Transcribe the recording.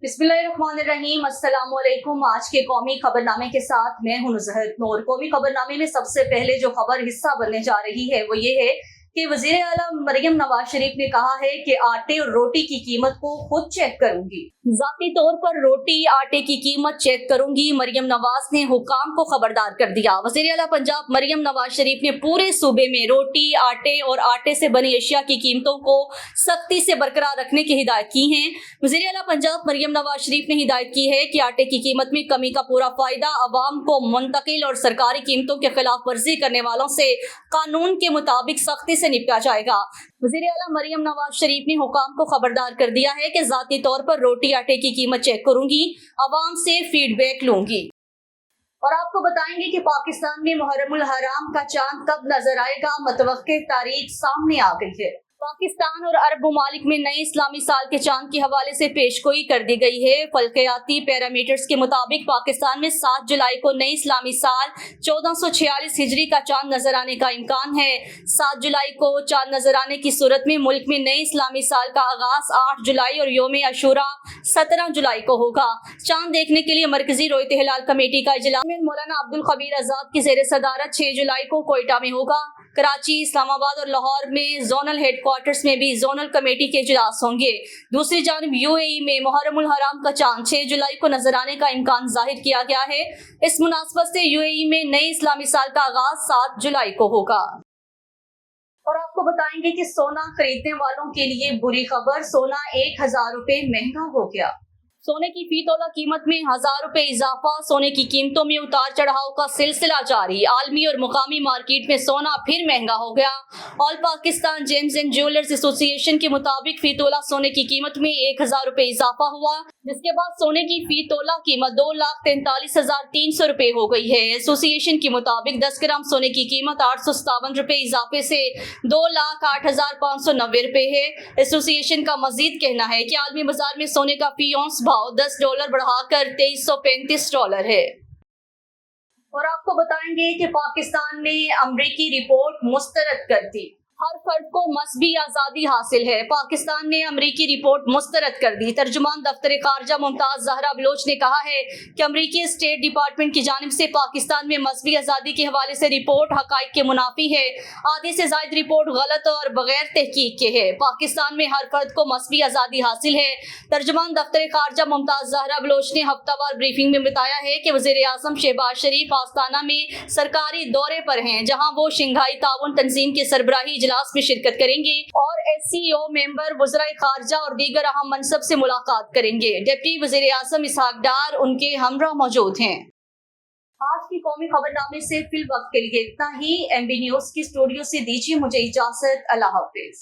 बिस्मिल्लाहिर्रहमानिर्रहीम, अस्सलाम वालेकुम। आज के कौमी खबरनामे के साथ मैं हूं नुज़हत नूर। कौमी खबरनामे में सबसे पहले जो खबर हिस्सा बनने जा रही है वो ये है कि वज़ीर आला मरियम नवाज शरीफ ने कहा है कि आटे और रोटी की कीमत को खुद चेक करूंगी। ज़ाती तौर पर रोटी आटे की कीमत चेक करूंगी, मरियम नवाज ने हुकाम को खबरदार कर दिया। वज़ीर आला पंजाब मरियम नवाज शरीफ ने पूरे सूबे में रोटी, आटे और आटे से बनी अशिया की कीमतों को सख्ती से बरकरार रखने की हिदायत की है। वज़ीर आला पंजाब मरियम नवाज शरीफ ने हिदायत की है कि आटे की कीमत में कमी का पूरा फायदा अवाम को मुंतकिल और सरकारी कीमतों के खिलाफ वर्जी करने वालों से कानून के मुताबिक सख्ती से निपटा जाएगा। वज़ीर आला मरियम नवाज शरीफ ने हुकाम को खबरदार कर दिया है कि ज़ाती तौर पर रोटी आटे की कीमत चेक करूंगी, अवाम से फीडबैक लूंगी। और आपको बताएंगे कि पाकिस्तान में मुहर्रमुल हराम का चांद कब नजर आएगा, मुतवक्किल तारीख सामने आ गई है। पाकिस्तान और अरब ममालिक में नए इस्लामी साल के चांद के हवाले से पेशगोई कर दी गई है। फल्कियाती पैरामीटर्स के मुताबिक पाकिस्तान में 7 जुलाई को नए इस्लामी साल 1446 हिजरी का चांद नजर आने का इम्कान है। 7 जुलाई को चांद नजर आने की सूरत में मुल्क में नए इस्लामी साल का आगाज 8 जुलाई और योम अशूरा 17 जुलाई को होगा। चांद देखने के लिए मरकजी रोयत हिलाल कमेटी का इजलास मौलाना अब्दुल खबीर आजाद की जेर सदारत 6 जुलाई को कोयटा में होगा। कराची, इस्लामाबाद और लाहौर में जोनल हेडक्वार्टर्स में भी जोनल कमेटी के इजलास होंगे। दूसरी जानिब यूएई में मुहर्रमुल हराम का चांद 6 जुलाई को नजर आने का इम्कान जाहिर किया गया है। इस मुनासबत से यूएई में नए इस्लामी साल का आगाज 7 जुलाई को होगा। और आपको बताएंगे कि सोना खरीदने वालों के लिए बुरी खबर, सोना 1000 रुपए महंगा हो गया। सोने की फी तोला कीमत में 1000 रुपए इजाफा, सोने की कीमतों में उतार चढ़ाव का सिलसिला जारी। आलमी और मुकामी मार्केट में सोना फिर महंगा हो गया। All Pakistan James and jewellers association के मुताबिक फी तोला सोने की कीमत में 1000 रुपए इजाफा हुआ, जिसके बाद सोने की फी तोला कीमत 2,43,300 रुपए हो गई है। एसोसिएशन के मुताबिक 10 ग्राम सोने की कीमत 857 रुपए इजाफे से 2,08,590 रुपए है। एसोसिएशन का मजीद कहना है कि आलमी बाजार में सोने का फी औंस $10 बढ़ाकर $2335 है। और आपको बताएंगे कि पाकिस्तान ने अमरीकी रिपोर्ट मुस्तरद कर दी। हर फर्द को मजहबी आज़ादी हासिल है, पाकिस्तान ने अमरीकी रिपोर्ट मुस्तरद कर दी। तर्जुमान दफ्तर खारजा मुमताज जहरा बलोच ने कहा है कि अमरीकी स्टेट डिपार्टमेंट की जानिब से पाकिस्तान में मजहबी आज़ादी के हवाले से रिपोर्ट हकाइक के मुनाफी है। आधे से ज़ायद रिपोर्ट गलत और बगैर तहकीक के है। पाकिस्तान में हर फर्द को मजहबी आज़ादी हासिल है। तर्जुमान दफ्तर खारजा मुमताज जहरा बलोच ने हफ्तावार ब्रीफिंग में बताया है कि वज़ीर आज़म शहबाज शरीफ आस्ताना में सरकारी दौरे पर हैं, जहाँ वो शंघाई ताउन तंजीम के सरबराही में शिरकत करेंगे और एससीओ मेंबर वज़राए खारजा और दीगर अहम मनसब से मुलाकात करेंगे। डिप्टी वज़ीर आज़म इसहाक डार उनके हमरा मौजूद हैं। आज की कौमी खबरनामे से फिल वक्त के लिए इतना ही। एमबी न्यूज की स्टूडियो से दीजिए मुझे इजाजत। अल्लाह हाफिज।